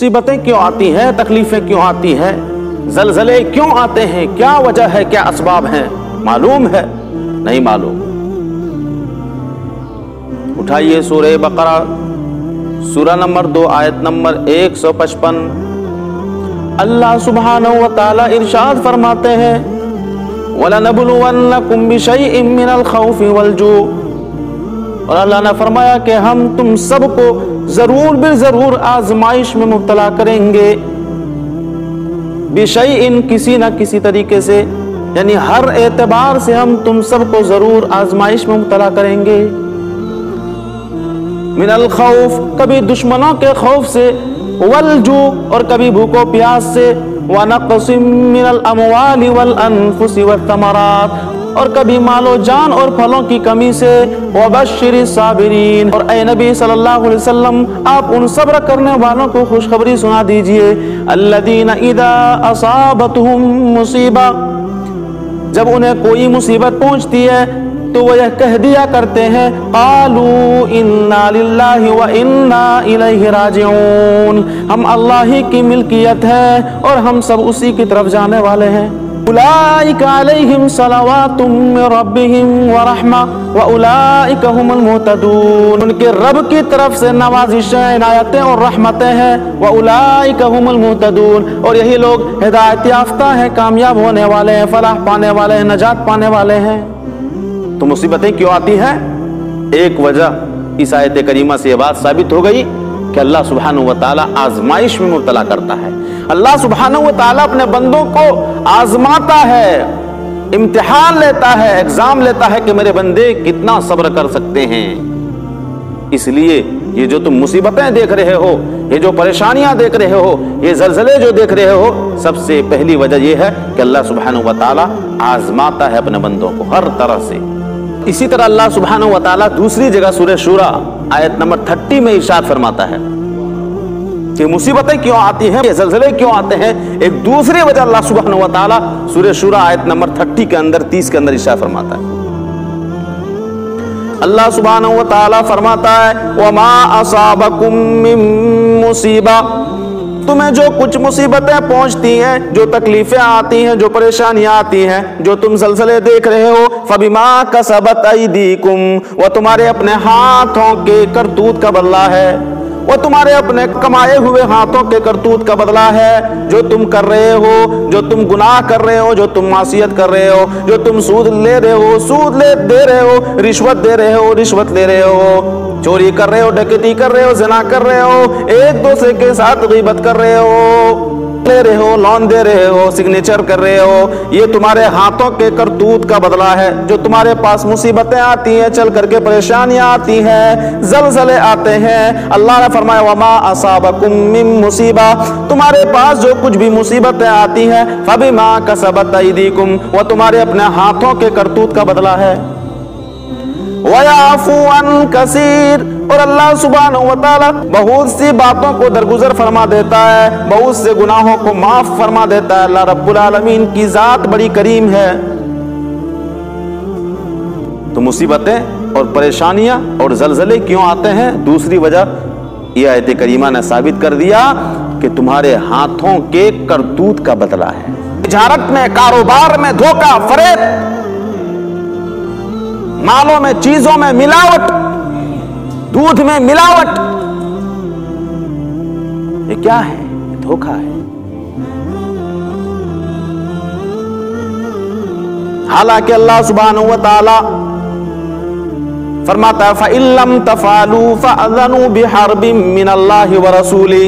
मुसीबतें क्यों आती हैं, तकलीफें क्यों आती हैं, जलजले क्यों आते हैं, क्या वजह है, क्या असबाब हैं, मालूम है? नहीं मालूम। उठाइए सूरह बकरा सूरह नंबर 2 आयत नंबर 155। अल्लाह सुब्हानहु व तआला इरशाद फरमाते हैं, वलनबलुवन्नकुम बिशैइन मिनल खौफि वल जू। और अल्लाह ने फरमाया कि हम तुम सबको जरूर बिजरूर आजमाइश में मुब्तला करेंगे। बिशैइन किसी न किसी तरीके से, यानी हर एतबार से हम तुम सबको जरूर आजमाइश में मुब्तला करेंगे। मिनल खौफ, कभी दुश्मनों के खौफ से, वल जू, और कभी भूखो प्यास से, व नक़सिम मिनल अमवालि वल अनफुसि वत्तमरात, और कभी मालो जान और फलों की कमी से। वबश्शिरिस साबिरीन, और ए नबी सल्लल्लाहु अलैहि वसल्लम आप उन सब्र करने वालों को खुशखबरी सुना दीजिए। अल्लज़ीना इज़ा असाबतहुम मुसीबा, जब उन्हें कोई मुसीबत पहुंचती है तो वो यह कह दिया करते हैं, क़ालू इन्ना लिल्लाहि व इन्ना इलैहि राजिऊन, हम अल्लाह ही की मिल्कियत है और हम सब उसी की तरफ जाने वाले हैं। उलाइका अलैहिम सलावातुम मिन रब्बिहिम व रहमा व उलाइका हुमुल मुहतदून, उनके रब की तरफ से नवाजिशें, इनायतें और रहमतें हैं। व उलाइका हुमुल मुहतदून, और यही लोग हिदायत याफ्ता हैं, कामयाब होने वाले हैं, फलाह पाने वाले हैं, नजात पाने वाले हैं। तो मुसीबतें क्यों आती हैं? एक वजह इस आयत करीमा से यह बात साबित हो गई कि अल्लाह सुब्हानहु व तआला आजमाइश में मुब्तला करता है। अल्लाह सुब्हानहु व तआला अपने बंदों को आजमाता है, इम्तिहान लेता है, एग्जाम लेता है कि मेरे बंदे कितना सब्र कर सकते हैं। इसलिए ये जो तुम मुसीबतें देख रहे हो, ये जो परेशानियां देख रहे हो, ये जलजले जो देख रहे हो, सबसे पहली वजह यह है कि अल्लाह सुब्हानहु व तआला आजमाता है अपने बंदों को हर तरह से। इसी तरह अल्लाह सुब्हानहु व तआला दूसरी जगह सूरह शूरा आयत नंबर 30 में इरशाद फरमाता है कि मुसीबतें क्यों आती हैं, ये ज़लज़ले क्यों आते हैं। एक दूसरी वजह अल्लाह सुब्हानहु व तआला सूरह शूरा आयत नंबर 30 के अंदर 30 के अंदर इरशाद फरमाता है। अल्लाह सुब्हानहु व तआला फरमाता है, वमा असाबकुम मिन मुसीबा, तुम्हें जो कुछ मुसीबतें पहुंचती हैं, जो तकलीफें आती हैं, जो परेशानियां आती हैं, जो तुम ज़लज़ले देख रहे हो, फबिमा कसबत अयदीकुम, वह तुम्हारे अपने हाथों के करतूत का बदला है, वो तुम्हारे अपने कमाए हुए हाथों के करतूत का बदला है। जो तुम कर रहे हो, जो तुम गुनाह कर रहे हो, जो तुम मासियत कर रहे हो, जो तुम सूद ले रहे हो, सूद दे रहे हो, रिश्वत दे रहे हो, रिश्वत ले रहे हो, चोरी कर रहे हो, डकैती कर रहे हो, ज़िना कर रहे हो, एक दूसरे के साथ गीबत कर रहे हो, ले रहे हो, लोन दे रहे हो, सिग्नेचर कर रहे हो, ये तुम्हारे हाथों के करतूत का बदला है। जो तुम्हारे पास मुसीबतें आती हैं, चल करके परेशानियां आती हैं, ज़लज़ले आते हैं, अल्लाह ने फरमाया वमा असाबकुम मिन मुसीबा, तुम्हारे पास जो कुछ भी मुसीबतें आती हैं, फबिमा कसबत अयदीकुम, वह तुम्हारे अपने हाथों के करतूत का बदला है। वयाफू अन कसीर, और अल्लाह सुब्हानहु व तआला बहुत सी बातों को दरगुजर फरमा देता है, बहुत से गुनाहों को माफ फरमा देता है। अल्लाह रब्बुल आलमीन की जात बड़ी करीम है। तो मुसीबतें और परेशानियां और जलजले क्यों आते हैं? दूसरी वजह यह आयत करीमा ने साबित कर दिया कि तुम्हारे हाथों के करतूत का बदला है। तिजारत में, कारोबार में धोखा, फरेब, मालों में, चीजों में मिलावट, दूध में मिलावट, ये क्या है? ये धोखा है। हालांकि अल्लाह सुब्हानहु व तआला फरमाता है, फ़इल्लम तफ़अलू फ़अज़नु बिहर्बिम मिनल्लाहि व रसूली।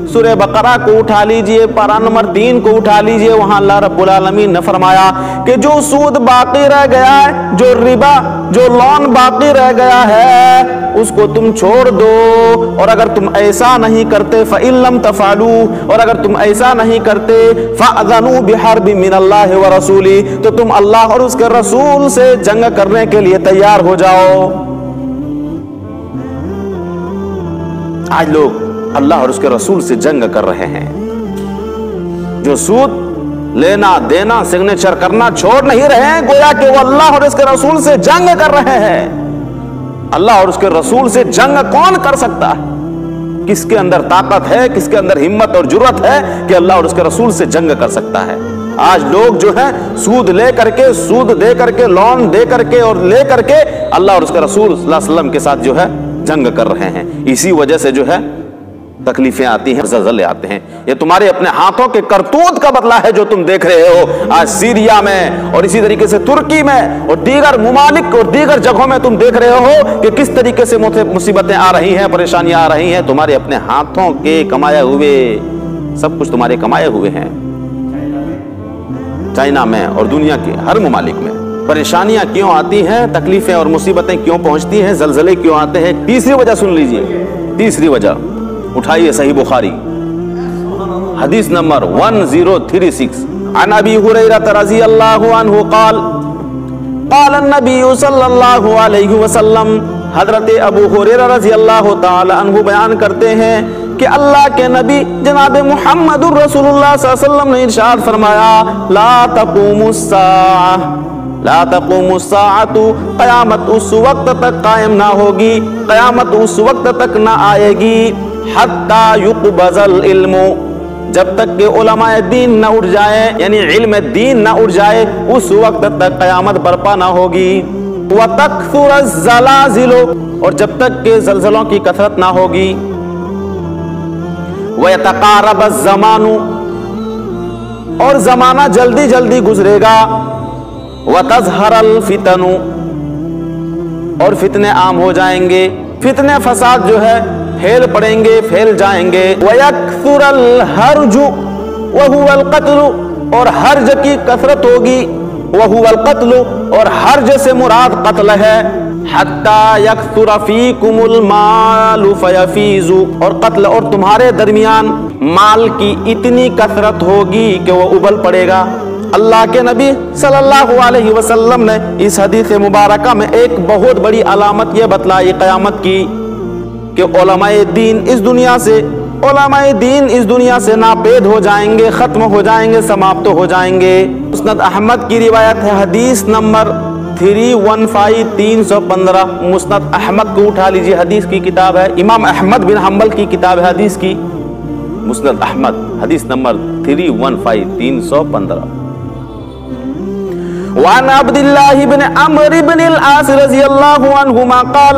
सूरह बकरा को उठा लीजिए, पारा नंबर 3 को उठा लीजिए, वहां अल्लाह रब्बुल आलमीन ने फरमाया कि जो सूद बाकी रह गया है, जो रिबा, जो लोन बाकी रह गया है, उसको तुम छोड़ दो। और अगर तुम ऐसा नहीं करते, फ़इल्लम तफ़अलू, और अगर तुम ऐसा नहीं करते, फ़अज़नु बिहर्बिम मिनल्लाहि व रसूली, तो तुम अल्लाह और उसके रसूल से जंग करने के लिए तैयार हो जाओ। आज लोग अल्लाह और उसके रसूल से जंग कर रहे हैं। जो सूद लेना देना, सिग्नेचर करना छोड़ नहीं रहे हैं, गोया कि वो अल्लाह और उसके रसूल से जंग कर रहे हैं। अल्लाह और उसके रसूल से जंग कौन कर सकता है? کس کے اندر طاقت ہے، کس کے اندر ہمت اور جرأت ہے کہ اللہ اور اس کے رسول سے جنگ کر سکتا ہے؟ آج لوگ جو ہے سود لے کر کے، سود دے کر کے، لون دے کر کے اور لے کر کے اللہ اور اس کے رسول صلی اللہ علیہ وسلم کے ساتھ جو ہے جنگ کر رہے ہیں۔ اسی وجہ سے جو ہے تکلیفیں آتی ہیں، زلزلے آتے ہیں۔ یہ تمہارے اپنے ہاتھوں کے کرتوت کا بدلہ ہے جو تم دیکھ رہے ہو آج سیریا میں، اور اسی طریقے سے ترکی میں اور دیگر ممالک اور دیگر جگہوں میں تم دیکھ رہے ہو کہ کس طریقے سے مصیبتیں آ رہی ہیں، پریشانیاں آ رہی ہیں۔ تمہارے اپنے ہاتھوں کے کمائے ہوئے سب کچھ تمہارے کمائے ہوئے ہیں۔ چائنا میں اور دنیا کے ہر ممالک میں پریشانیاں کیوں آتی ہیں، تکلیفیں اور مصیبتیں کیوں پہنچتی ہیں، زلزلے کیوں آتے ہیں؟ تیسری وجہ سن لیجئے، تیسری وجہ اٹھائیے صحیح بخاری حدیث نمبر 1036 عن ابی ہریرہ رضی اللہ عنہ قال قال النبی صلی اللہ علیہ وسلم، حضرت ابو ہریرہ رضی اللہ تعالی عنہ بیان کرتے ہیں کہ اللہ کے نبی جناب محمد رسول اللہ صلی اللہ علیہ وسلم نے ارشاد فرمایا، لا تقوم الساعہ، لا تقوم الساعۃ، قیامت اس وقت تک قائم نہ ہوگی، قیامت اس وقت تک نہ آئے گی، حتی یقبض العلم، جب تک کہ علماء دین نہ اٹھ جائے، یعنی علم دین نہ اٹھ جائے، اس وقت تک قیامت برپا نہ ہوگی۔ وتکثر الزلازل، اور جب تک کہ زلزلوں کی کثرت نہ ہوگی۔ ویتقارب الزمان، اور زمانہ جلدی جلدی گزرے گا۔ وتظہر الفتن، اور فتنے عام ہو جائیں گے، فتنے فساد جو ہے پھیل پڑیں گے، پھیل جائیں گے۔ وَيَكْثُرَ الْحَرْجُ وَهُوَ الْقَتْلُ، اور حرج کی کثرت ہوگی۔ وَهُوَ الْقَتْلُ، اور حرج سے مراد قتل ہے۔ حَتَّى يَكْثُرَ فِيكُمُ الْمَالُ فَيَفِيزُ، اور قتل اور تمہارے درمیان مال کی اتنی کثرت ہوگی کہ وہ ابل پڑے گا۔ اللہ کے نبی صلی اللہ علیہ وسلم نے اس حدیث مبارکہ میں ایک بہت بڑی علامت یہ بتلائی قیامت کی کہ علماء دین اس دنیا سے ناپید ہو جائیں گے، ختم ہو جائیں گے، سماپت ہو جائیں گے۔ مسند احمد کی روایت ہے، حدیث نمبر 315 مسند احمد کو اٹھا لیجئے، حدیث کی کتاب ہے، امام احمد بن حنبل کی کتاب ہے حدیث کی، مسند احمد حدیث نمبر 315 وعن عبد الله بن عمرو بن العاص رضی اللہ عنہما قال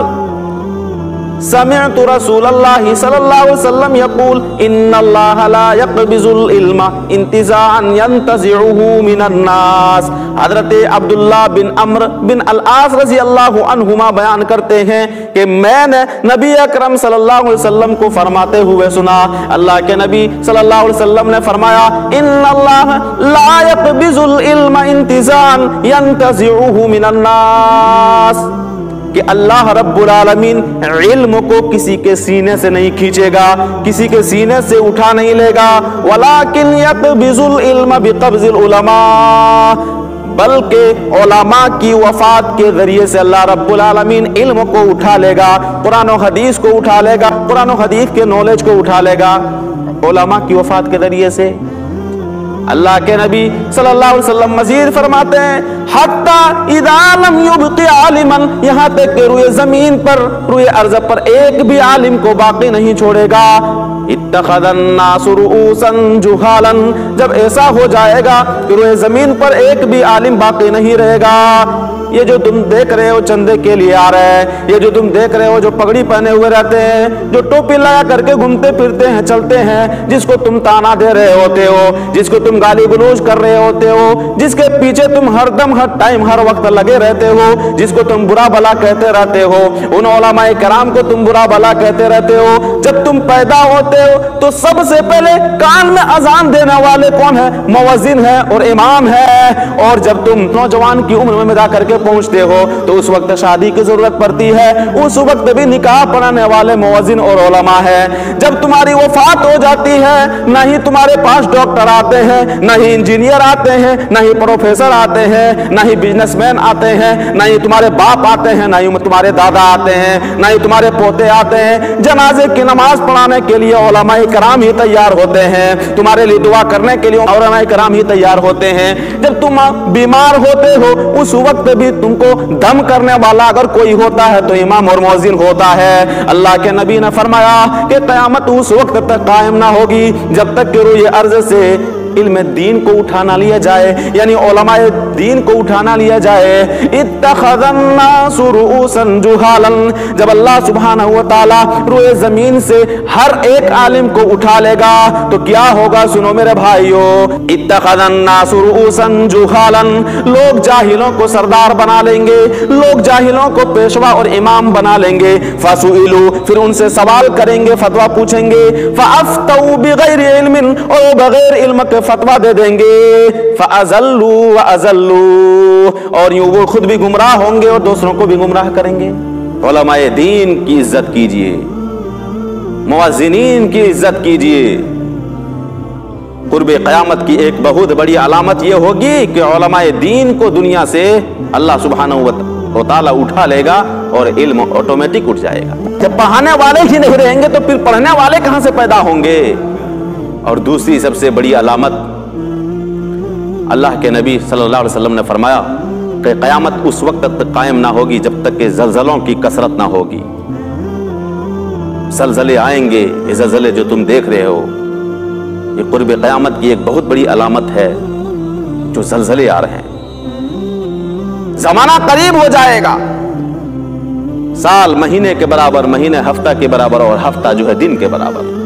سمعت رسول اللہ صلی اللہ علیہ وسلم یقول ان اللہ لا يقبض العلم انتزاعا ينتزعه من الناس۔ حضرت عبداللہ بن عمرو بن العاص رضی اللہ عنہما بیان کرتے ہیں کہ میں نے نبی اکرم صلی اللہ علیہ وسلم کو فرماتے ہوئے سنا، اللہ کے نبی صلی اللہ علیہ وسلم نے فرمایا، ان اللہ لا يقبض العلم انتزاعا ينتزعه من الناس، کہ اللہ رب العالمین علم کو کسی کے سینے سے نہیں کھینچے گا، کسی کے سینے سے اٹھا نہیں لے گا، ولیکن یقبض العلم بقبض العلماء، بلکہ علماء کی وفات کے ذریعے سے اللہ رب العالمین علم کو اٹھا لے گا، قرآن و حدیث کو اٹھا لے گا، قرآن و حدیث کے نالج کو اٹھا لے گا علماء کی وفات کے ذریعے سے۔ اللہ کے نبی صلی اللہ علیہ وسلم مزید فرماتے ہیں، حتی اذا لم یبق عالما، یہاں تک کہ روئے زمین پر، روئے ارض پر ایک بھی عالم کو باقی نہیں چھوڑے گا۔ اتخذ الناس رؤوسا جہالا، جب ایسا ہو جائے گا کہ روئے زمین پر ایک بھی عالم باقی نہیں رہے گا۔ یہ جو تم دیکھ رہے ہو چندے کے لیے آ رہے ہیں، یہ جو تم دیکھ رہے ہو جو پگڑی پہنے ہوئے رہتے ہیں، جو ٹوپی لگا کر کے گھومتے پھرتے ہیں، چلتے ہیں، جس کو تم تانا دے رہے ہوتے ہو، جس کو تم گالی گلوچ کر رہے ہوتے ہو، جس کے پیچھے تم ہر دم ہر ٹائم ہر وقت لگے رہتے ہو، جس کو تم برا بھلا کہتے رہتے ہو، ان علماء کرام کو تم برا بھلا کہتے رہتے ہو، جب تم پیدا ہوتے ہو تو سب سے پہلے کان میں اذان دینے والے کون ہے؟ مؤذن ہے اور امام ہے، اور جب تم نوجوان کی عمر میں جا کر کے پہنچتے ہو تو اس وقت شادی کی ضرورت پڑتی ہے، اس وقت بھی نکاح پڑھانے والے مؤذن اور علماء ہے۔ جب تمہاری وفات ہو جاتی ہے، نہ ہی تمہارے پاس ڈاکٹر آتے ہیں، नह ही इंजीनियर आते हैं, न ही प्रोफेसर आते हैं, न ही बिजनेसमैन आते हैं, न ही तुम्हारे बाप आते हैं, न ही तुम्हारे दादा आते हैं, न ही तुम्हारे पोते आते हैं। जनाजे की नमाज पढ़ाने के लिए उलमाए कराम ही तैयार होते हैं, तुम्हारे लिए दुआ करने के लिए उलमाए कराम ही तैयार होते हैं। जब तुम बीमार होते हो उस वक्त भी तुमको दम करने वाला अगर कोई होता है तो इमाम और मुअज्जिन होता है। अल्लाह के नबी ने फरमाया कि क़यामत उस वक्त तक कायम ना होगी जब तक कि रूए अर्ज़ से इल्म दीन को उठाना लिया जाए, यानी उलमाए दीन को उठाना लिया जाए। इत्तखज़न्नासु रुऊसन जुहालन, जब अल्लाह सुब्हानहू व तआला रूए जमीन से हर एक आलिम को उठा लेगा तो क्या होगा, सुनो मेरे भाइयों। इत्तखज़न्नासु रुऊसन जुहालन, लोग जाहिलों को सरदार बना लेंगे, लोग जाहिलों को पेशवा और इमाम बना लेंगे। फसुइलू, फिर उनसे सवाल करेंगे, फतवा पूछेंगे। फअफ्तऊ बिगैर इल्मिन, और बगैर इल्म के फतवा दे देंगे। फअज़ल्लू व अज़ल्लू, और यूं वो खुद भी गुमराह होंगे और दूसरों को भी गुमराह करेंगे। उलमाए दीन की इज्जत कीजिए, मुअज्जिनीन की इज्जत कीजिए। कुर्बे क़यामत की एक बहुत बड़ी अलामत यह होगी कि उलमाए दीन को दुनिया से अल्लाह सुब्हानहू व तआला उठा लेगा और इल्म ऑटोमेटिक उठ जाएगा। जब पढ़ाने वाले ही नहीं रहेंगे तो फिर पढ़ने वाले कहां से पैदा होंगे। और दूसरी सबसे बड़ी अलामत, अल्लाह के नबी सल्लल्लाहु अलैहि वसल्लम ने फरमाया कि क़यामत उस वक्त तक कायम ना होगी जब तक कि ज़लज़लों की कसरत ना होगी। ज़लज़ले आएंगे, ये ज़लज़ले जो तुम देख रहे हो ये क़ुर्ब क़यामत की एक बहुत बड़ी अलामत है, जो ज़लज़ले आ रहे हैं। ज़माना करीब हो जाएगा, साल महीने के बराबर, महीने हफ्ता के बराबर, और हफ्ता जो है दिन के बराबर।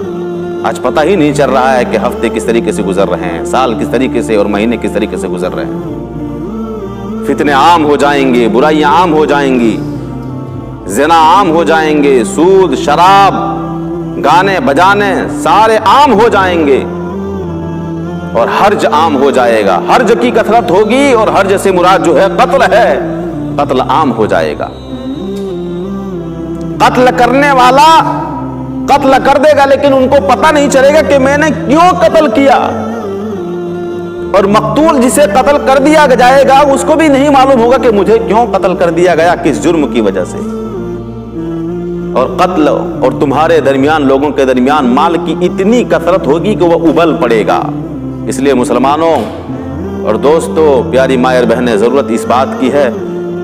आज पता ही नहीं चल रहा है कि हफ्ते किस तरीके से गुजर रहे हैं, साल किस तरीके से और महीने किस तरीके से गुजर रहे हैं। फितने आम हो जाएंगे, बुराइयां आम हो जाएंगी, ज़िना आम हो जाएंगे, सूद शराब गाने बजाने सारे आम हो जाएंगे, और हर्ज आम हो जाएगा। हर्ज की कसरत होगी, और हर्ज से मुराद जो है कत्ल है, कत्ल आम हो जाएगा। कत्ल करने वाला कत्ल कर देगा, लेकिन उनको पता नहीं चलेगा कि मैंने क्यों कत्ल किया। और मकतूल जिसे कत्ल कर दिया जाएगा उसको भी नहीं मालूम होगा कि मुझे क्यों कत्ल कर दिया गया, किस जुर्म की वजह से। और कत्ल और तुम्हारे दरमियान, लोगों के दरमियान माल की इतनी कसरत होगी कि वह उबल पड़ेगा। इसलिए मुसलमानों और दोस्तों, प्यारी मायर बहनें, ज़रूरत इस बात की है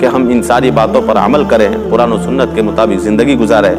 कि हम इन सारी बातों पर अमल करें, कुरान और सुन्नत के मुताबिक ज़िंदगी गुजारें।